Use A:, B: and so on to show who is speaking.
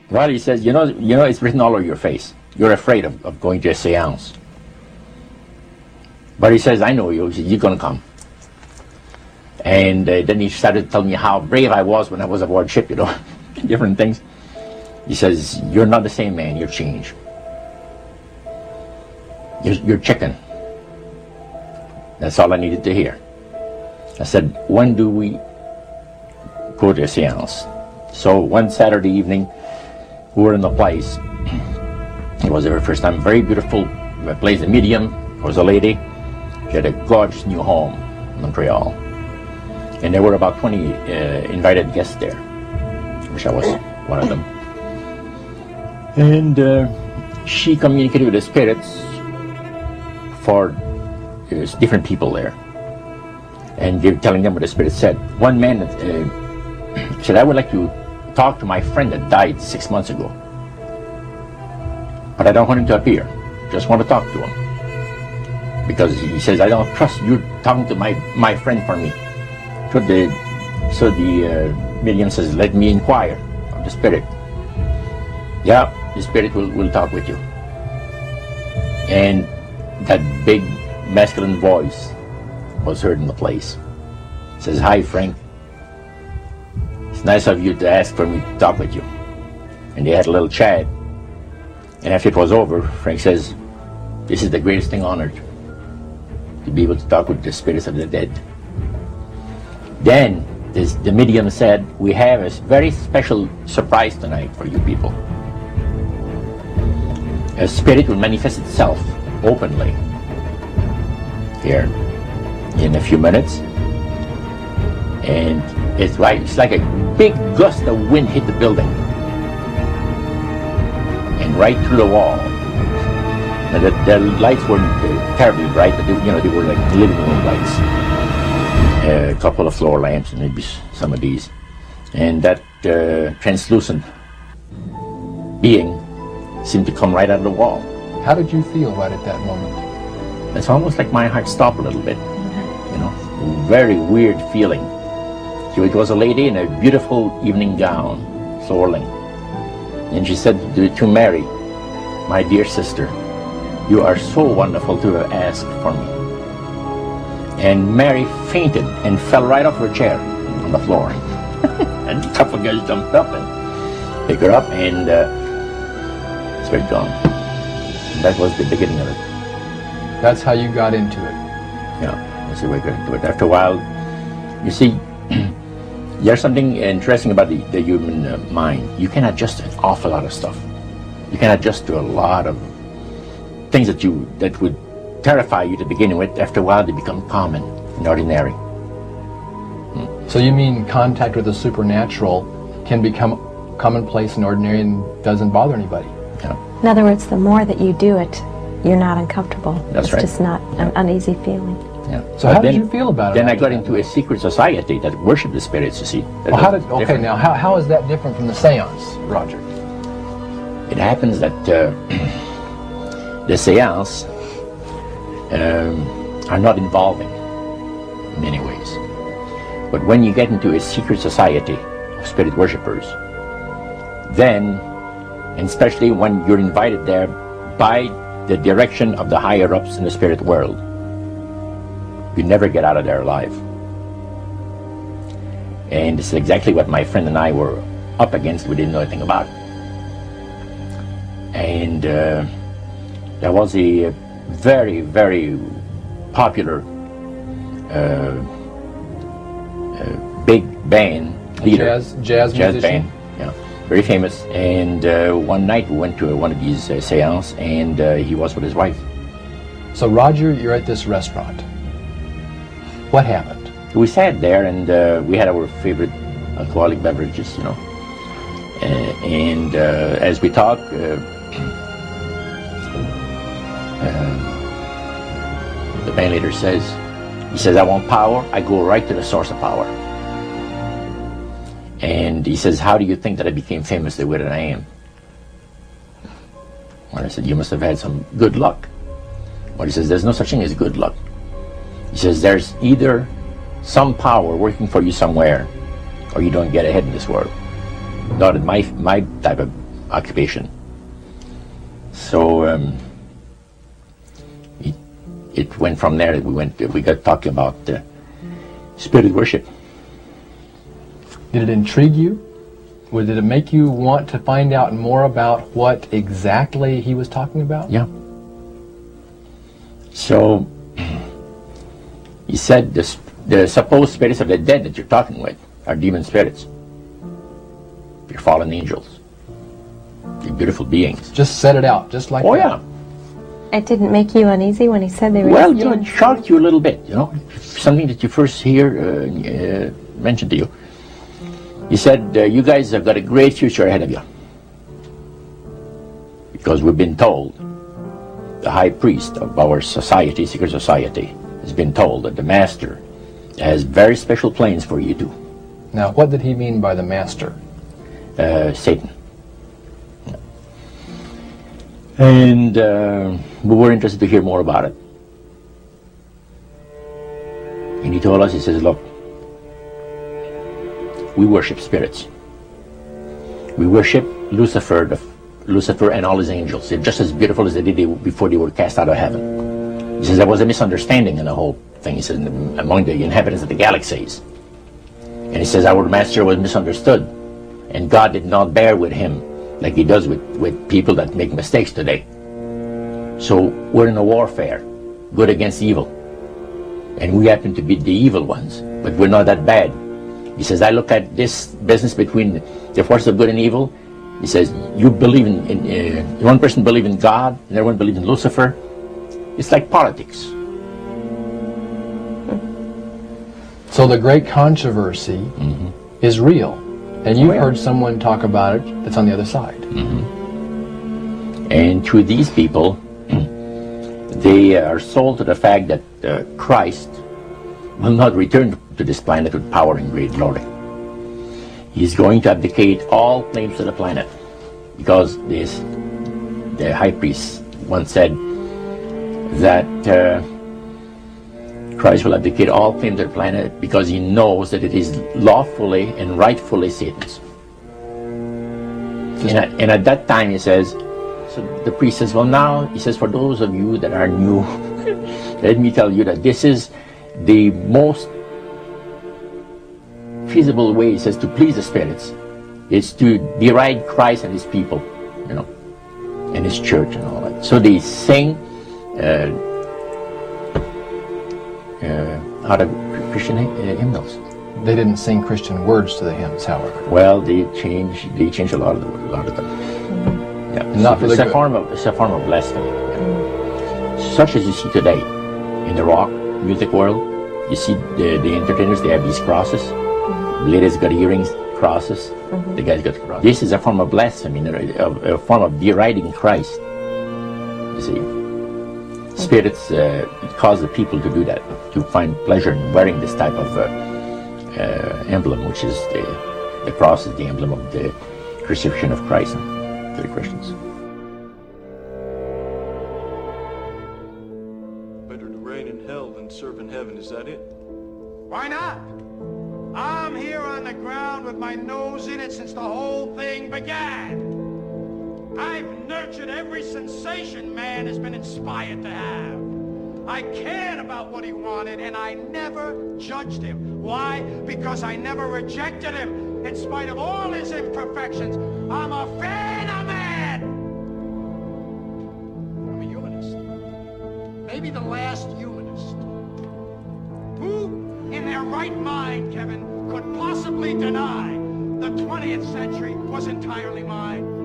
A: Well, he says, you know, it's written all over your face. You're afraid of going to a seance. But he says, I know you. He says, you're going to come. And then he started telling me how brave I was when I was aboard ship, you know, different things. He says, you're not the same man, you're changed. You're chicken. That's all I needed to hear. I said, when do we go to a seance? So one Saturday evening, we were in the place. It was the very first time, very beautiful place, a medium. There was a lady. She had a gorgeous new home in Montreal. And there were about 20 invited guests there. I wish I was one of them. And she communicated with the spirits for different people there. And they were telling them what the spirit said. One man said, I would like to talk to my friend that died 6 months ago. But I don't want him to appear. Just want to talk to him. Because he says, I don't trust you talking to my friend for me. So the medium says, let me inquire of the spirit. Yeah, the spirit will talk with you. And that big masculine voice was heard in the place. It says, hi Frank. It's nice of you to ask for me to talk with you. And they had a little chat. And after it was over, Frank says, this is the greatest thing on earth, to be able to talk with the spirits of the dead. Then the medium said, we have a very special surprise tonight for you people. A spirit will manifest itself openly here in a few minutes. And it's like a big gust of wind hit the building. And right through the wall. Now the lights weren't terribly bright, but they were like living room lights. A couple of floor lamps and maybe some of these. And that translucent being seemed to come right out of the wall.
B: How did you feel right at that moment?
A: It's almost like my heart stopped a little bit. You know, very weird feeling. So it was a lady in a beautiful evening gown, swirling. And she said to Mary, my dear sister, you are so wonderful to have asked for me. And Mary fainted and fell right off her chair on the floor. And a couple of guys jumped up and picked her up, and spirit gone. And that was the beginning of it.
B: That's how you got into it.
A: Yeah, that's the way I got into it. After a while, you see, there's something interesting about the human mind. You can adjust to an awful lot of stuff. You can adjust to a lot of things that would terrify you to begin with. After a while, they become common and ordinary.
B: So you mean contact with the supernatural can become commonplace and ordinary and doesn't bother anybody?
A: Yeah.
C: In other words, the more that you do it, you're not uncomfortable.
A: That's right.
C: It's just not an uneasy feeling.
A: Yeah.
B: So how did you feel about it?
A: Then I got into a secret society that worshipped the spirits, you see.
B: Well, how is that different from the seance, Roger?
A: It happens that the seance are not involving in many ways. But when you get into a secret society of spirit worshippers, then, and especially when you're invited there by the direction of the higher-ups in the spirit world, you never get out of there alive. And this is exactly what my friend and I were up against. We didn't know anything about. And there was a very, very popular big band leader.
B: Jazz musician?
A: Band, yeah, very famous. And one night we went to one of these seances, and he was with his wife.
B: So Roger, you're at this restaurant. What happened?
A: We sat there, and we had our favorite alcoholic beverages, you know. And as we talked, the band leader says, I want power. I go right to the source of power. And he says, how do you think that I became famous the way that I am? Well, I said, you must have had some good luck. Well, he says, there's no such thing as good luck. He says, there's either some power working for you somewhere, or you don't get ahead in this world. Not in my type of occupation. So it went from there. We got talking about spirit worship.
B: Did it intrigue you? Or did it make you want to find out more about what exactly he was talking about?
A: Yeah. So he said the supposed spirits of the dead that you're talking with are demon spirits. They're fallen angels. They're beautiful beings.
B: Just set it out, just like that.
A: Oh yeah.
C: It didn't make you uneasy when he said they were...
A: Well, you know, it shocked you a little bit, you know. Something that you first hear mentioned to you. He said, you guys have got a great future ahead of you. Because we've been told, the high priest of our society, secret society, has been told that the master has very special plans for you too.
B: Now, what did he mean by the master?
A: Satan. And we were interested to hear more about it. And he told us, he says, look, we worship spirits. We worship Lucifer and all his angels. They're just as beautiful as they did before they were cast out of heaven. He says there was a misunderstanding in the whole thing. He says among the inhabitants of the galaxies. And he says our master was misunderstood. And God did not bear with him like he does with people that make mistakes today. So we're in a warfare, good against evil. And we happen to be the evil ones, but we're not that bad. He says, I look at this business between the forces of good and evil. He says, you believe in one person believes in God, and everyone believes in Lucifer. It's like politics.
B: So the great controversy is real. And you've heard someone talk about it that's on the other side.
A: And to these people, they are sold to the fact that Christ will not return to this planet with power and great glory. He's going to abdicate all claims to the planet, because the high priest once said that Christ will abdicate all claims to the planet because he knows that it is lawfully and rightfully Satan's. And at that time he says, so the priest says, well now, he says, for those of you that are new, let me tell you that this is the most feasible way, he says, to please the spirits. It's to deride Christ and his people, you know, and his church and all that. So they sing out of Christian hymnals.
B: They didn't sing Christian words to the hymns, however.
A: Well, they changed a lot of them. Yeah,
B: not for the good.
A: It's a form of blasphemy. Yeah. Such as you see today in the rock music world. You see the entertainers, they have these crosses. The ladies got earrings, crosses. The guys got crosses. This is a form of blasphemy, a form of deriding Christ. You see. Spirits cause the people to do that, to find pleasure in wearing this type of emblem, which is the cross is the emblem of the crucifixion of Christ to the Christians.
D: Better to reign in hell than serve in heaven, is that it?
E: Why not? I'm here on the ground with my nose in it since the whole thing began. I've nurtured every sensation man has been inspired to have. I cared about what he wanted, and I never judged him. Why? Because I never rejected him. In spite of all his imperfections, I'm a fan of man. I'm a humanist. Maybe the last humanist. Who, in their right mind, Kevin, could possibly deny the 20th century was entirely mine?